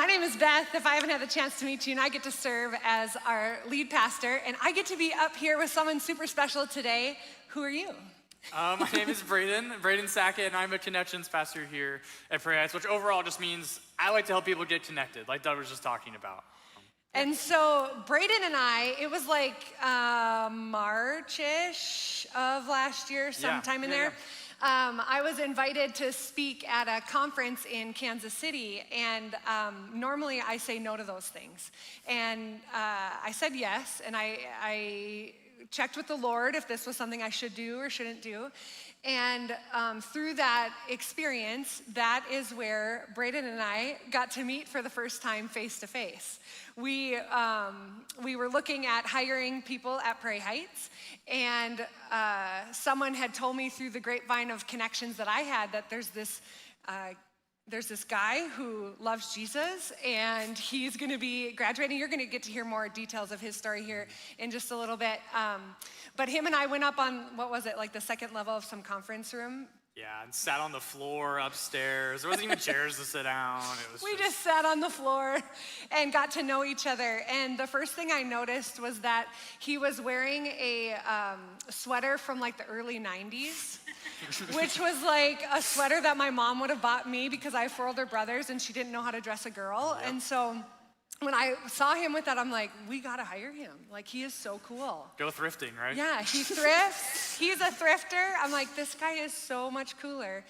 My name is Beth, if I haven't had the chance to meet you, and I get to serve as our lead pastor, and I get to be up here with someone super special today. Who are you? My name is Braden Sackett, and I'm a connections pastor here at Prairie Heights, which overall just means I like to help people get connected, like Doug was just talking about. And so Braden and I, it was like March-ish of last year, sometime in there. I was invited to speak at a conference in Kansas City, and normally I say no to those things. And I said yes, and I checked with the Lord if this was something I should do or shouldn't do. And through that experience, that is where Braden and I got to meet for the first time face to face. We were looking at hiring people at Prairie Heights, and someone had told me through the grapevine of connections that I had that there's this guy who loves Jesus, and he's going to be graduating. You're going to get to hear more details of his story here in just a little bit. But him and I went up on, what was it, like the second level of some conference room? Yeah, and sat on the floor upstairs. There wasn't even chairs to sit down. We just sat on the floor and got to know each other. And the first thing I noticed was that he was wearing a sweater from like the early 90s, which was like a sweater that my mom would have bought me because I have 4 older brothers and she didn't know how to dress a girl. Yep. And so when I saw him with that, I'm like, we gotta hire him. Like, he is so cool. Go thrifting, right? Yeah, he thrifts. He's a thrifter. I'm like, this guy is so much cooler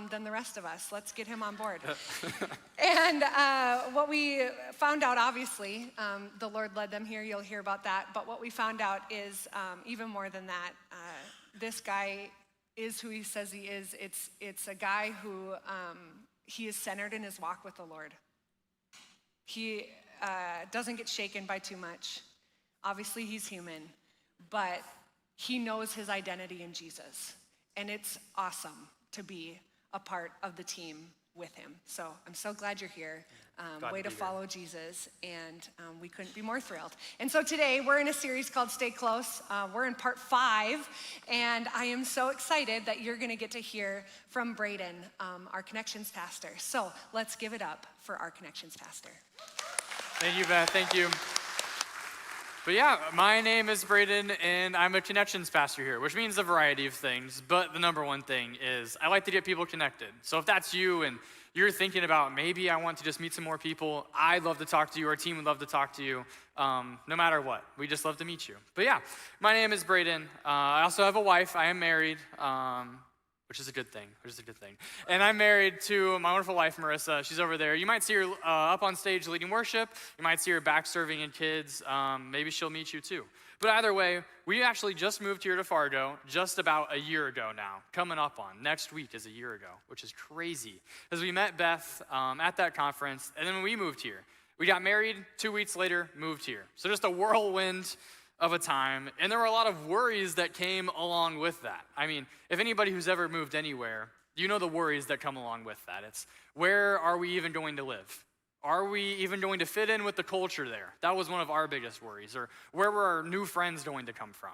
than the rest of us. Let's get him on board. And what we found out, obviously, the Lord led them here. You'll hear about that. But what we found out is even more than that. This guy is who he says he is. It's a guy who he is centered in his walk with the Lord. He doesn't get shaken by too much. Obviously, he's human, but he knows his identity in Jesus. And it's awesome to be a part of the team with him. So I'm so glad you're here. Way to follow Jesus, and we couldn't be more thrilled. And so today, we're in a series called Stay Close. We're in part 5, and I am so excited that you're gonna get to hear from Braden, our Connections pastor. So let's give it up for our Connections pastor. Thank you, Beth, thank you. But yeah, my name is Braden, and I'm a connections pastor here, which means a variety of things, but the number one thing is I like to get people connected. So if that's you and you're thinking about maybe I want to just meet some more people, I'd love to talk to you, our team would love to talk to you, no matter what. We just love to meet you. But yeah, my name is Braden. I also have a wife. I am married, which is a good thing, And I'm married to my wonderful wife, Marissa. She's over there. You might see her up on stage leading worship. You might see her back serving in kids. Maybe she'll meet you too. But either way, we actually just moved here to Fargo just about a year ago now, coming up on. Next week is a year ago, which is crazy. Because we met Beth at that conference, and then when we moved here, we got married, 2 weeks later, moved here. So just a whirlwind of a time, and there were a lot of worries that came along with that. I mean, if anybody who's ever moved anywhere, you know the worries that come along with that. It's, where are we even going to live? Are we even going to fit in with the culture there? That was one of our biggest worries. Or where were our new friends going to come from?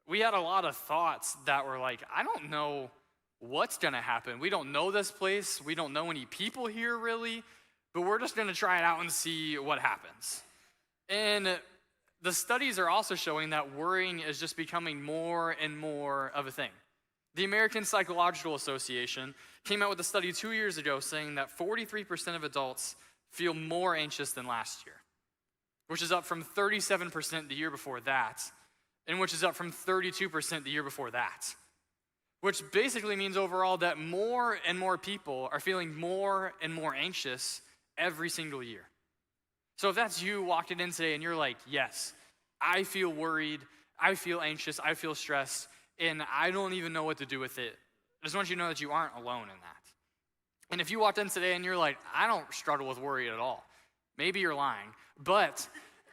We had a lot of thoughts that were like, I don't know what's gonna happen. We don't know this place. We don't know any people here really, but we're just gonna try it out and see what happens. And the studies are also showing that worrying is just becoming more and more of a thing. The American Psychological Association came out with a study 2 years ago saying that 43% of adults feel more anxious than last year, which is up from 37% the year before that, and which is up from 32% the year before that, which basically means overall that more and more people are feeling more and more anxious every single year. So if that's you walking in today and you're like, yes, I feel worried, I feel anxious, I feel stressed, and I don't even know what to do with it, I just want you to know that you aren't alone in that. And if you walked in today and you're like, I don't struggle with worry at all, maybe you're lying. But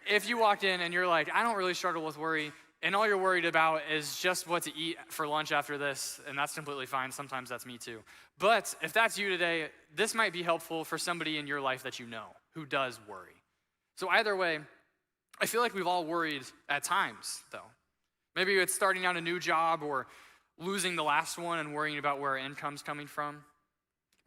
if you walked in and you're like, I don't really struggle with worry, and all you're worried about is just what to eat for lunch after this, and that's completely fine. Sometimes that's me too. But if that's you today, this might be helpful for somebody in your life that you know who does worry. So either way, I feel like we've all worried at times, though. Maybe it's starting out a new job or losing the last one and worrying about where our income's coming from.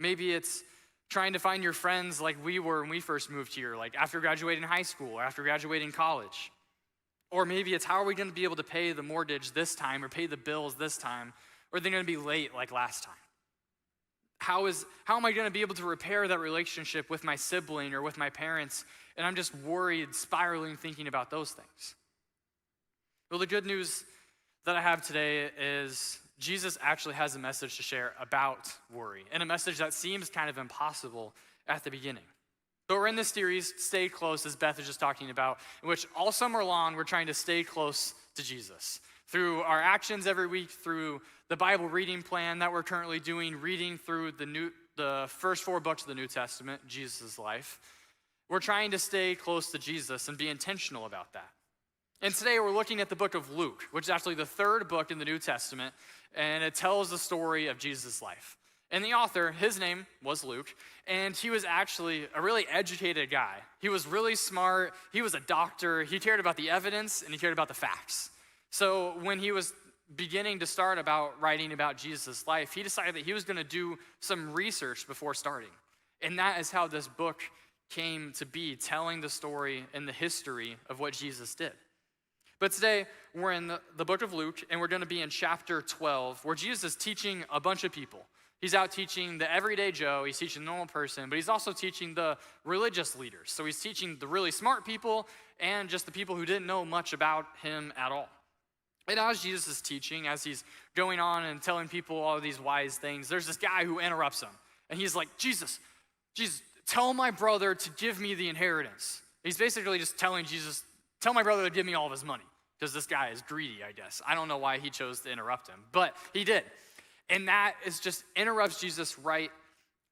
Maybe it's trying to find your friends like we were when we first moved here, like after graduating high school or after graduating college. Or maybe it's, how are we going to be able to pay the mortgage this time or pay the bills this time? Or are they going to be late like last time? How am I going to be able to repair that relationship with my sibling or with my parents? And I'm just worried, spiraling, thinking about those things. Well, the good news that I have today is Jesus actually has a message to share about worry, and a message that seems kind of impossible at the beginning. But we're in this series, Stay Close, as Beth is just talking about, in which all summer long we're trying to stay close to Jesus. Through our actions every week, through the Bible reading plan that we're currently doing, reading through the first 4 books of the New Testament, Jesus' life, we're trying to stay close to Jesus and be intentional about that. And today we're looking at the book of Luke, which is actually the 3rd book in the New Testament, and it tells the story of Jesus' life. And the author, his name was Luke, and he was actually a really educated guy. He was really smart, he was a doctor, he cared about the evidence, and he cared about the facts. So when he was beginning to start about writing about Jesus' life, he decided that he was going to do some research before starting. And that is how this book came to be, telling the story and the history of what Jesus did. But today, we're in the book of Luke, and we're going to be in chapter 12, where Jesus is teaching a bunch of people. He's out teaching the everyday Joe, he's teaching the normal person, but he's also teaching the religious leaders. So he's teaching the really smart people and just the people who didn't know much about him at all. And as Jesus is teaching, as he's going on and telling people all of these wise things, there's this guy who interrupts him. And he's like, Jesus, tell my brother to give me the inheritance. He's basically just telling Jesus, tell my brother to give me all of his money. Because this guy is greedy, I guess. I don't know why he chose to interrupt him, but he did. And that is just interrupts Jesus right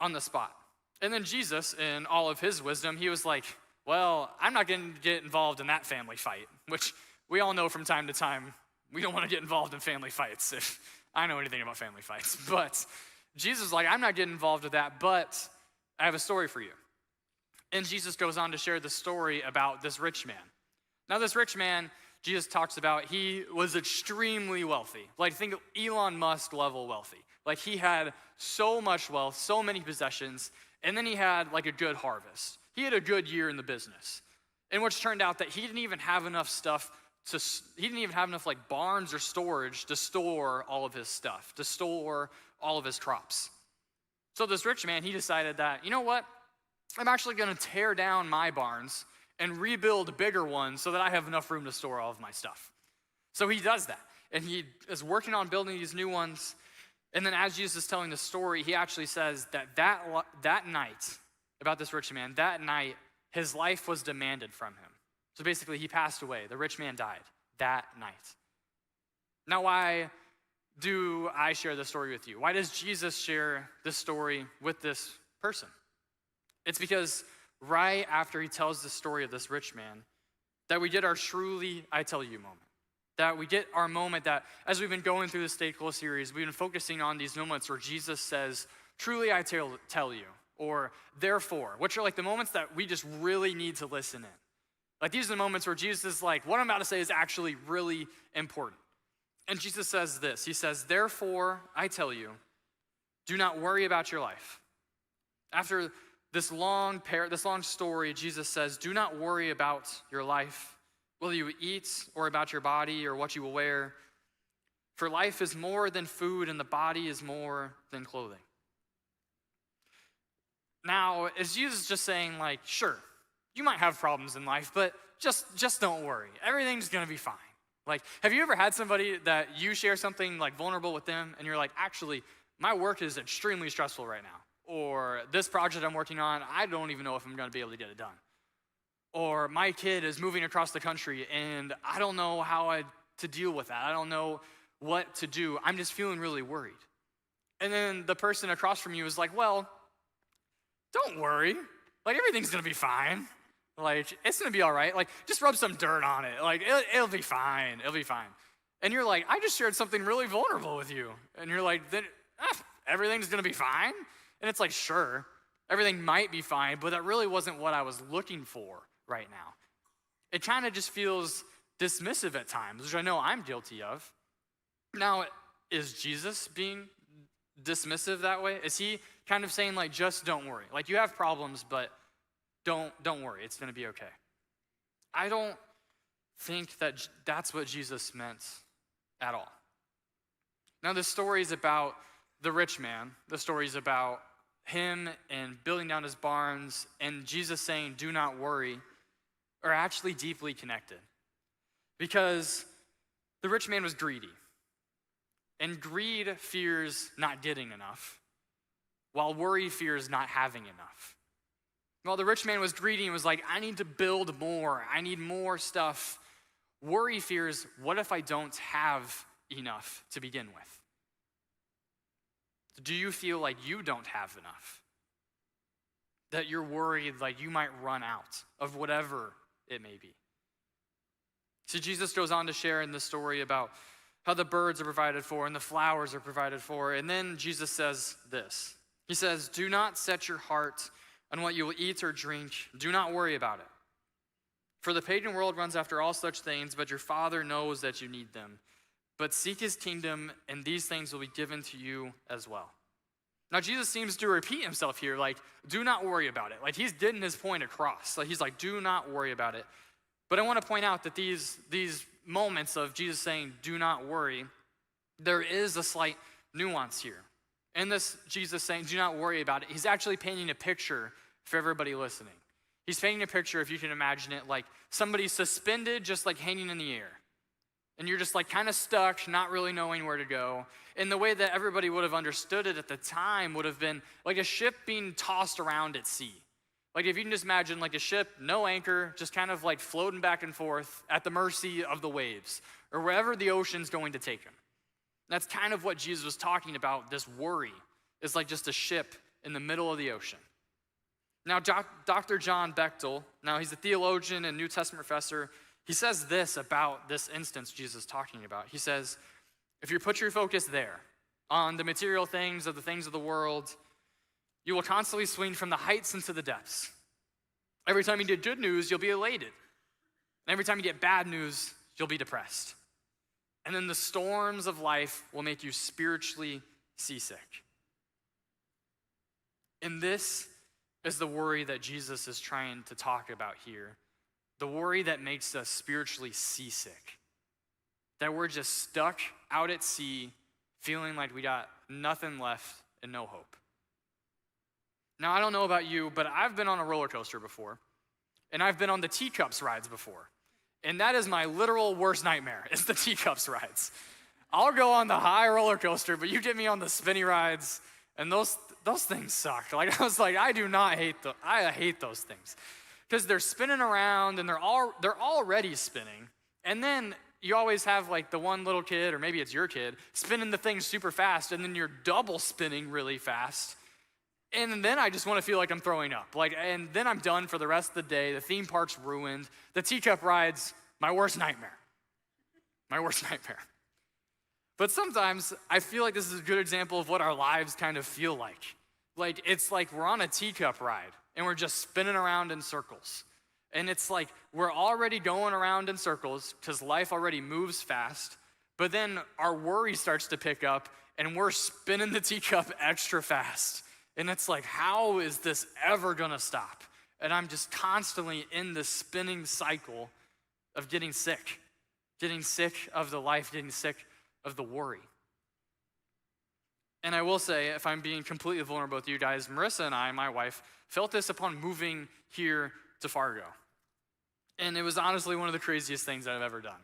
on the spot. And then Jesus, in all of his wisdom, he was like, well, I'm not going to get involved in that family fight, which we all know from time to time, we don't want to get involved in family fights, if I know anything about family fights. But Jesus is like, I'm not getting involved with that, but I have a story for you. And Jesus goes on to share the story about this rich man. Now, this rich man, Jesus talks about, he was extremely wealthy. Like, think of Elon Musk level wealthy. Like, he had so much wealth, so many possessions, and then he had like a good harvest. He had a good year in the business. And which turned out that he didn't even have enough like barns or storage to store all of his stuff, to store all of his crops. So this rich man, he decided that, you know what? I'm actually gonna tear down my barns and rebuild bigger ones so that I have enough room to store all of my stuff. So he does that, and he is working on building these new ones. And then as Jesus is telling the story, he actually says that night, about this rich man, that night, his life was demanded from him. So basically, he passed away. The rich man died that night. Now, why do I share this story with you? Why does Jesus share this story with this person? It's because right after he tells the story of this rich man, that we get our truly I tell you moment. That we get our moment that, as we've been going through the Stay Close series, we've been focusing on these moments where Jesus says, truly I tell you, or therefore, which are like the moments that we just really need to listen in. Like, these are the moments where Jesus is like, what I'm about to say is actually really important. And Jesus says this, he says, therefore I tell you, do not worry about your life. After this long story, Jesus says, do not worry about your life, whether you eat or about your body or what you will wear. For life is more than food and the body is more than clothing. Now, is Jesus just saying like, sure, you might have problems in life, but just don't worry. Everything's gonna be fine. Like, have you ever had somebody that you share something like vulnerable with them and you're like, actually, my work is extremely stressful right now. Or this project I'm working on, I don't even know if I'm gonna be able to get it done. Or my kid is moving across the country and I don't know how to deal with that. I don't know what to do. I'm just feeling really worried. And then the person across from you is like, well, don't worry. Like, everything's gonna be fine. Like, it's gonna be all right. Like, just rub some dirt on it. Like, it'll be fine. It'll be fine. And you're like, I just shared something really vulnerable with you. And you're like, then everything's gonna be fine? And it's like, sure, everything might be fine, but that really wasn't what I was looking for right now. It kind of just feels dismissive at times, which I know I'm guilty of. Now, is Jesus being dismissive that way? Is he kind of saying like, just don't worry? Like, you have problems, but don't worry, it's gonna be okay. I don't think that that's what Jesus meant at all. Now, the story is about the rich man. The story is about him and building down his barns and Jesus saying, do not worry, are actually deeply connected. Because the rich man was greedy. And greed fears not getting enough, while worry fears not having enough. While the rich man was greedy and was like, I need to build more, I need more stuff. Worry fears, what if I don't have enough to begin with? Do you feel like you don't have enough? That you're worried like you might run out of whatever it may be? So Jesus goes on to share in the story about how the birds are provided for and the flowers are provided for. And then Jesus says this. He says, do not set your heart on what you will eat or drink. Do not worry about it. For the pagan world runs after all such things, but your Father knows that you need them. But seek his kingdom, and these things will be given to you as well. Now, Jesus seems to repeat himself here, like, do not worry about it. Like, he's getting his point across. Like, he's like, do not worry about it. But I want to point out that these moments of Jesus saying, do not worry, there is a slight nuance here. In this Jesus saying, do not worry about it, he's actually painting a picture for everybody listening. He's painting a picture, if you can imagine it, like somebody suspended, just like hanging in the air. And you're just like kind of stuck, not really knowing where to go. And the way that everybody would have understood it at the time would have been like a ship being tossed around at sea. Like if you can just imagine like a ship, no anchor, just kind of like floating back and forth at the mercy of the waves or wherever the ocean's going to take him. That's kind of what Jesus was talking about, this worry. It's like just a ship in the middle of the ocean. Now, Dr. John Bechtel, now he's a theologian and New Testament professor, he says this about this instance Jesus is talking about. He says, if you put your focus there on the material things of the world, you will constantly swing from the heights into the depths. Every time you get good news, you'll be elated. And every time you get bad news, you'll be depressed. And then the storms of life will make you spiritually seasick. And this is the worry that Jesus is trying to talk about here. The worry that makes us spiritually seasick. That we're just stuck out at sea, feeling like we got nothing left and no hope. Now, I don't know about you, but I've been on a roller coaster before. And I've been on the teacups rides before. And that is my literal worst nightmare, is the teacups rides. I'll go on the high roller coaster, but you get me on the spinny rides, and those things suck. Like I was like, I hate those things. Because they're spinning around and they're already spinning. And then you always have like the one little kid, or maybe it's your kid, spinning the thing super fast, and then you're double spinning really fast. And then I just want to feel like I'm throwing up. And then I'm done for the rest of the day. The theme park's ruined. The teacup ride's my worst nightmare. My worst nightmare. But sometimes I feel like this is a good example of what our lives kind of feel like. Like it's like we're on a teacup ride and we're just spinning around in circles. And it's like we're already going around in circles because life already moves fast. But then our worry starts to pick up and we're spinning the teacup extra fast. And it's like, how is this ever gonna stop? And I'm just constantly in this spinning cycle of getting sick of the life, getting sick of the worry. And I will say, if I'm being completely vulnerable with you guys, Marissa and I, my wife, felt this upon moving here to Fargo. And it was honestly one of the craziest things that I've ever done.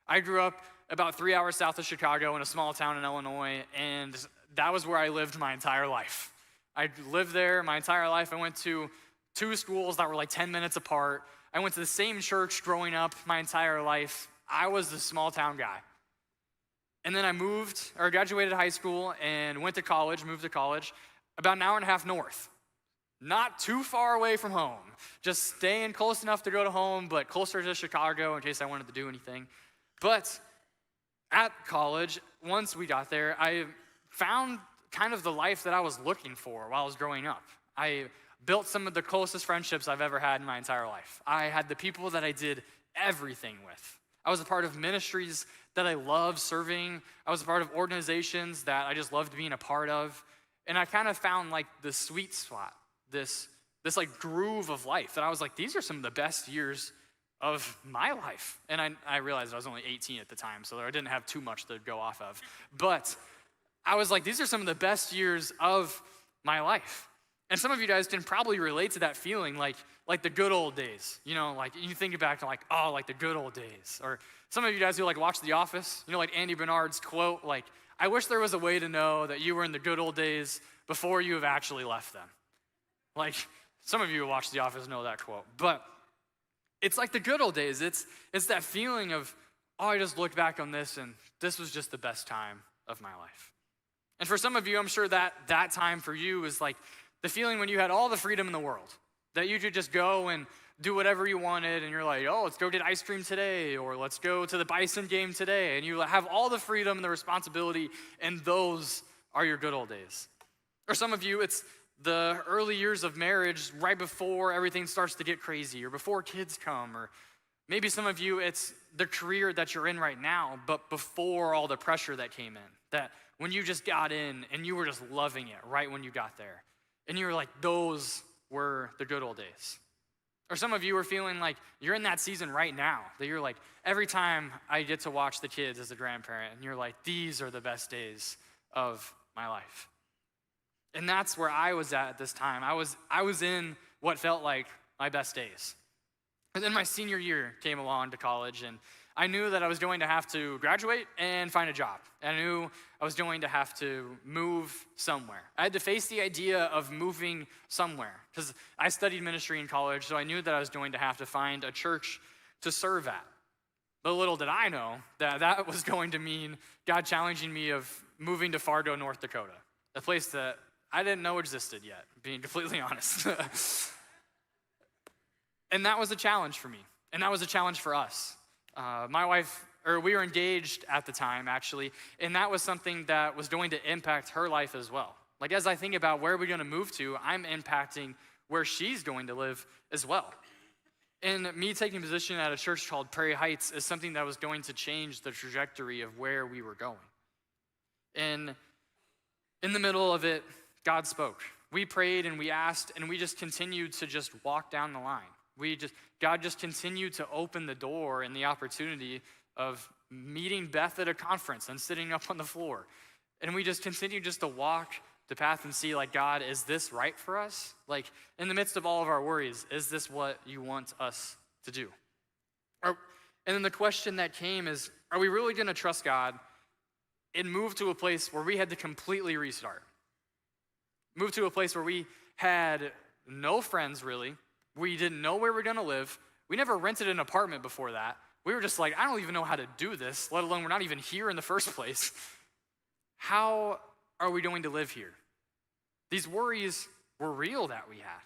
I grew up about 3 hours south of Chicago in a small town in Illinois, and that was where I lived my entire life. I lived there my entire life. I went to 2 schools that were like 10 minutes apart. I went to the same church growing up my entire life. I was the small town guy. And then I graduated high school and moved to college, about an hour and a half north. Not too far away from home. Just staying close enough to go to home, but closer to Chicago in case I wanted to do anything. But at college, once we got there, I found kind of the life that I was looking for while I was growing up. I built some of the closest friendships I've ever had in my entire life. I had the people that I did everything with. I was a part of ministries that I loved serving. I was a part of organizations that I just loved being a part of. And I kind of found like the sweet spot, this like groove of life that I was like, these are some of the best years of my life. And I realized I was only 18 at the time, so I didn't have too much to go off of. But I was like, these are some of the best years of my life. And some of you guys can probably relate to that feeling, like the good old days. You know, like you think back to like, oh, like the good old days. Or some of you guys who like watch The Office, you know, like Andy Bernard's quote, like, I wish there was a way to know that you were in the good old days before you have actually left them. Like, some of you who watch The Office know that quote. But it's like the good old days. It's that feeling of, oh, I just looked back on this and this was just the best time of my life. And for some of you, I'm sure that time for you is like the feeling when you had all the freedom in the world, that you could just go and do whatever you wanted, and you're like, oh, let's go get ice cream today, or let's go to the Bison game today, and you have all the freedom and the responsibility, and those are your good old days. Or some of you, it's the early years of marriage right before everything starts to get crazy, or before kids come, or maybe some of you, it's the career that you're in right now, but before all the pressure that came in, that when you just got in and you were just loving it right when you got there, and you were like, those were the good old days. Or some of you are feeling like you're in that season right now, that you're like, every time I get to watch the kids as a grandparent, and you're like, these are the best days of my life. And that's where I was at this time. I was in what felt like my best days. And then my senior year came along to college, and I knew that I was going to have to graduate and find a job. I knew I was going to have to move somewhere. I had to face the idea of moving somewhere because I studied ministry in college, so I knew that I was going to have to find a church to serve at. But little did I know that was going to mean God challenging me of moving to Fargo, North Dakota, a place that I didn't know existed yet, being completely honest. And that was a challenge for me, and that was a challenge for us. We were engaged at the time, actually, and that was something that was going to impact her life as well. Like, as I think about where we're going to move to, I'm impacting where she's going to live as well. And me taking a position at a church called Prairie Heights is something that was going to change the trajectory of where we were going. And in the middle of it, God spoke. We prayed and we asked, and we just continued to just walk down the line. God just continued to open the door and the opportunity of meeting Beth at a conference and sitting up on the floor. And we just continued just to walk the path and see, like, God, is this right for us? Like, in the midst of all of our worries, is this what you want us to do? And then the question that came is, are we really going to trust God and move to a place where we had to completely restart? Move to a place where we had no friends, really. We didn't know where we were going to live. We never rented an apartment before that. We were just like, I don't even know how to do this, let alone we're not even here in the first place. How are we going to live here? These worries were real that we had.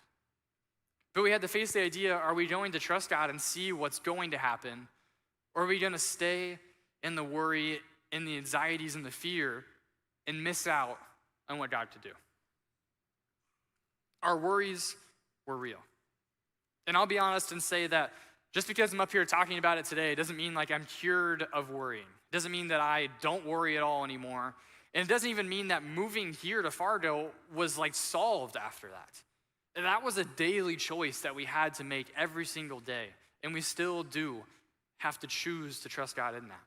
But we had to face the idea, are we going to trust God and see what's going to happen? Or are we going to stay in the worry, in the anxieties, and the fear, and miss out on what God could do? Our worries were real. And I'll be honest and say that just because I'm up here talking about it today doesn't mean like I'm cured of worrying. It doesn't mean that I don't worry at all anymore. And it doesn't even mean that moving here to Fargo was like solved after that. And that was a daily choice that we had to make every single day. And we still do have to choose to trust God in that.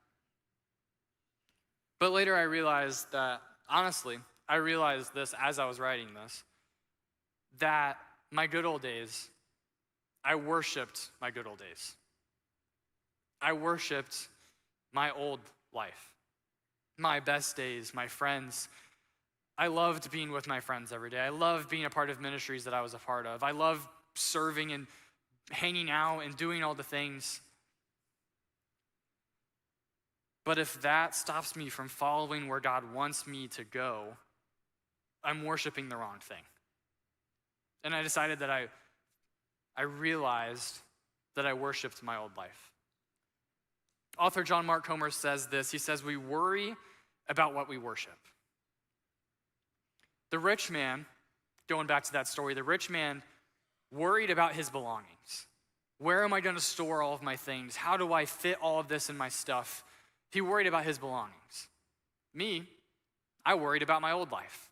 But later I realized that, honestly, I realized this as I was writing this, that my good old days, I worshiped my good old days. I worshiped my old life, my best days, my friends. I loved being with my friends every day. I loved being a part of ministries that I was a part of. I loved serving and hanging out and doing all the things. But if that stops me from following where God wants me to go, I'm worshiping the wrong thing. And I decided that I realized that I worshiped my old life. Author John Mark Comer says this. He says, we worry about what we worship. The rich man, going back to that story, the rich man worried about his belongings. Where am I going to store all of my things? How do I fit all of this in my stuff? He worried about his belongings. Me, I worried about my old life.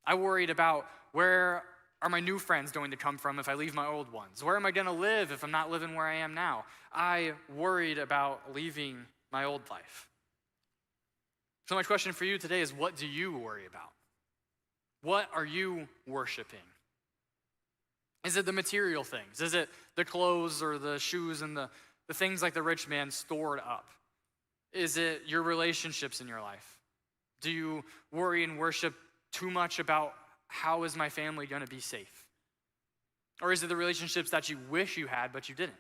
I worried about where are my new friends going to come from if I leave my old ones? Where am I going to live if I'm not living where I am now? I worried about leaving my old life. So my question for you today is, what do you worry about? What are you worshiping? Is it the material things? Is it the clothes or the shoes and the things like the rich man stored up? Is it your relationships in your life? Do you worry and worship too much about how is my family going to be safe? Or is it the relationships that you wish you had but you didn't?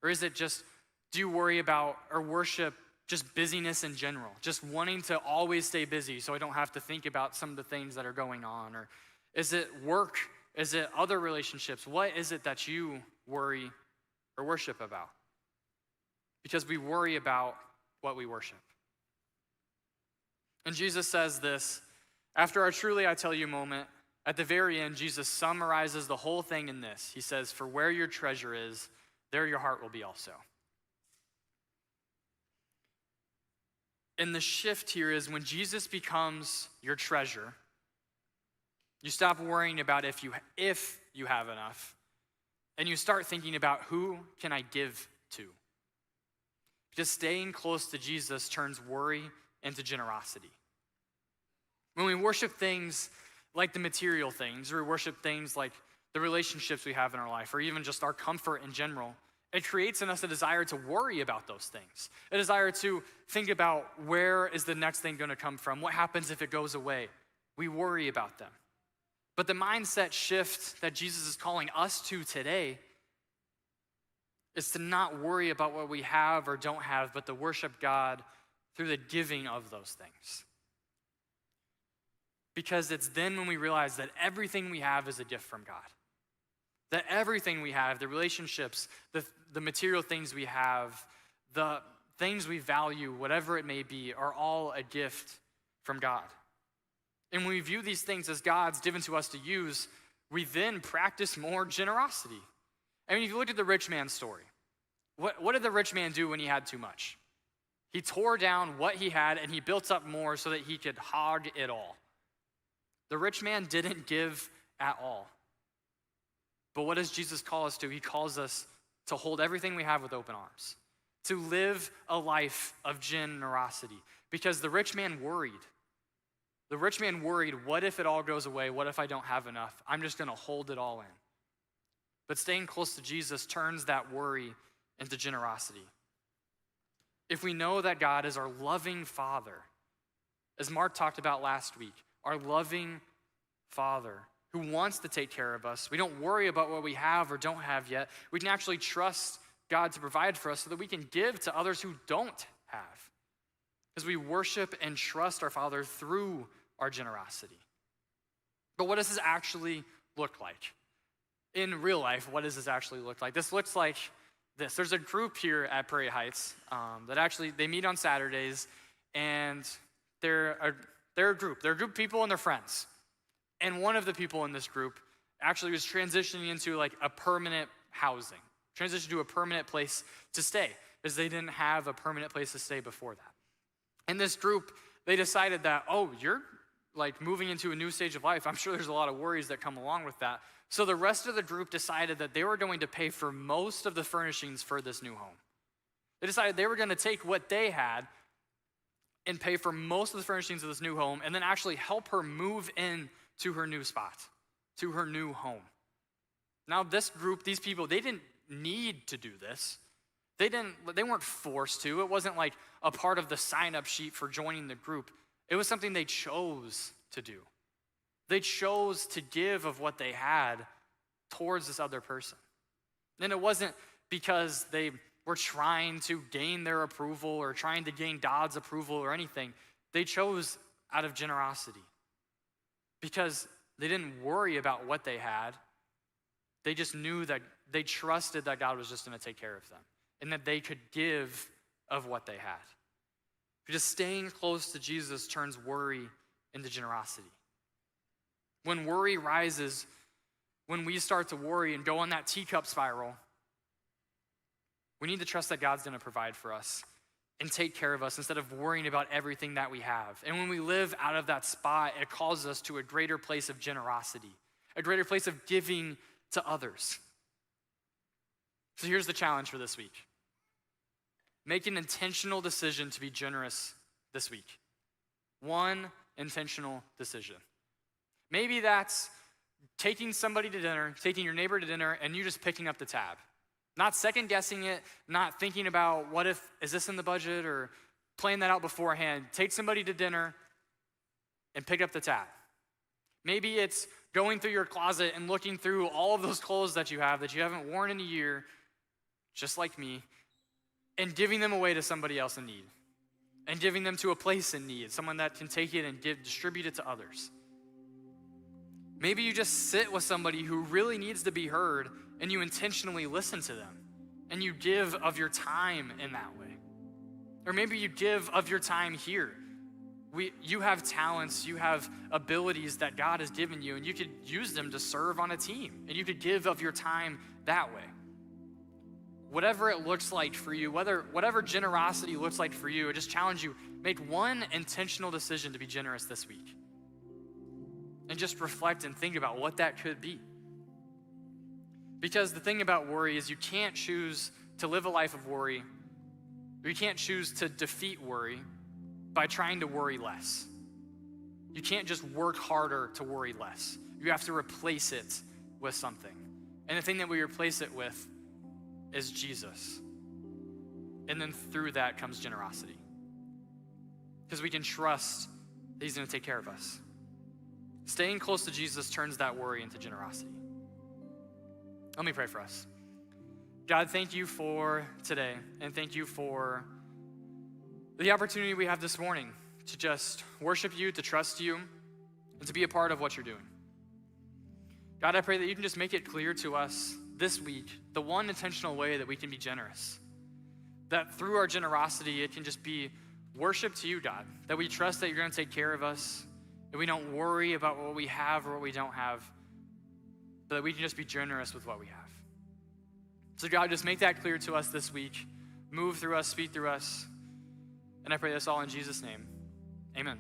Or is it just, do you worry about or worship just busyness in general? Just wanting to always stay busy so I don't have to think about some of the things that are going on? Or is it work? Is it other relationships? What is it that you worry or worship about? Because we worry about what we worship. And Jesus says this, after our truly I tell you moment, at the very end, Jesus summarizes the whole thing in this. He says, for where your treasure is, there your heart will be also. And the shift here is when Jesus becomes your treasure, you stop worrying about if you have enough, and you start thinking about who can I give to? Because staying close to Jesus turns worry into generosity. When we worship things like the material things, or we worship things like the relationships we have in our life, or even just our comfort in general, it creates in us a desire to worry about those things, a desire to think about where is the next thing going to come from, what happens if it goes away. We worry about them. But the mindset shift that Jesus is calling us to today is to not worry about what we have or don't have, but to worship God through the giving of those things. Because it's then when we realize that everything we have is a gift from God. That everything we have, the relationships, the material things we have, the things we value, whatever it may be, are all a gift from God. And when we view these things as God's given to us to use, we then practice more generosity. I mean, if you look at the rich man's story, what did the rich man do when he had too much? He tore down what he had and he built up more so that he could hog it all. The rich man didn't give at all. But what does Jesus call us to? He calls us to hold everything we have with open arms, to live a life of generosity. Because the rich man worried. The rich man worried, what if it all goes away? What if I don't have enough? I'm just going to hold it all in. But staying close to Jesus turns that worry into generosity. If we know that God is our loving Father, as Mark talked about last week, our loving Father who wants to take care of us, we don't worry about what we have or don't have yet. We can actually trust God to provide for us so that we can give to others who don't have. As we worship and trust our Father through our generosity. But what does this actually look like? In real life, what does this actually look like? This looks like this. There's a group here at Prairie Heights that actually, they meet on Saturdays, and they're a group. They're a group of people and they're friends. And one of the people in this group actually was transitioning into like a permanent housing, transitioned to a permanent place to stay, because they didn't have a permanent place to stay before that. In this group, they decided that, oh, you're like moving into a new stage of life. I'm sure there's a lot of worries that come along with that. So the rest of the group decided that they were going to pay for most of the furnishings for this new home. They decided they were going to take what they had and pay for most of the furnishings of this new home and then actually help her move in to her new spot, to her new home. Now this group, these people, they didn't need to do this. They weren't forced to. It wasn't like a part of the sign-up sheet for joining the group. It was something they chose to do. They chose to give of what they had towards this other person. And it wasn't because they were trying to gain their approval or trying to gain God's approval or anything. They chose out of generosity because they didn't worry about what they had. They just knew that they trusted that God was just going to take care of them and that they could give of what they had. Just staying close to Jesus turns worry into generosity. When worry rises, when we start to worry and go on that teacup spiral, We need to trust that God's gonna provide for us and take care of us instead of worrying about everything that we have. And when we live out of that spot, it calls us to a greater place of generosity, a greater place of giving to others. So here's the challenge for this week. Make an intentional decision to be generous this week. One intentional decision. Maybe that's taking somebody to dinner, taking your neighbor to dinner, and you just picking up the tab. Not second guessing it, not thinking about is this in the budget, or playing that out beforehand. Take somebody to dinner and pick up the tab. Maybe it's going through your closet and looking through all of those clothes that you haven't worn in a year, just like me, and giving them away to somebody else in need. And giving them to a place in need, someone that can take it and distribute it to others. Maybe you just sit with somebody who really needs to be heard and you intentionally listen to them and you give of your time in that way. Or maybe you give of your time here. You have talents, you have abilities that God has given you, and you could use them to serve on a team, and you could give of your time that way. Whatever it looks like for you, whatever generosity looks like for you, I just challenge you, make one intentional decision to be generous this week. And just reflect and think about what that could be. Because the thing about worry is you can't choose to live a life of worry, or you can't choose to defeat worry by trying to worry less. You can't just work harder to worry less. You have to replace it with something. And the thing that we replace it with is Jesus. And then through that comes generosity. Because we can trust that he's going to take care of us. Staying close to Jesus turns that worry into generosity. Let me pray for us. God, thank you for today, and thank you for the opportunity we have this morning to just worship you, to trust you, and to be a part of what you're doing. God, I pray that you can just make it clear to us this week the one intentional way that we can be generous. That through our generosity, it can just be worship to you, God. That we trust that you're going to take care of us, that we don't worry about what we have or what we don't have, but that we can just be generous with what we have. So God, just make that clear to us this week. Move through us, speak through us. And I pray this all in Jesus' name. Amen.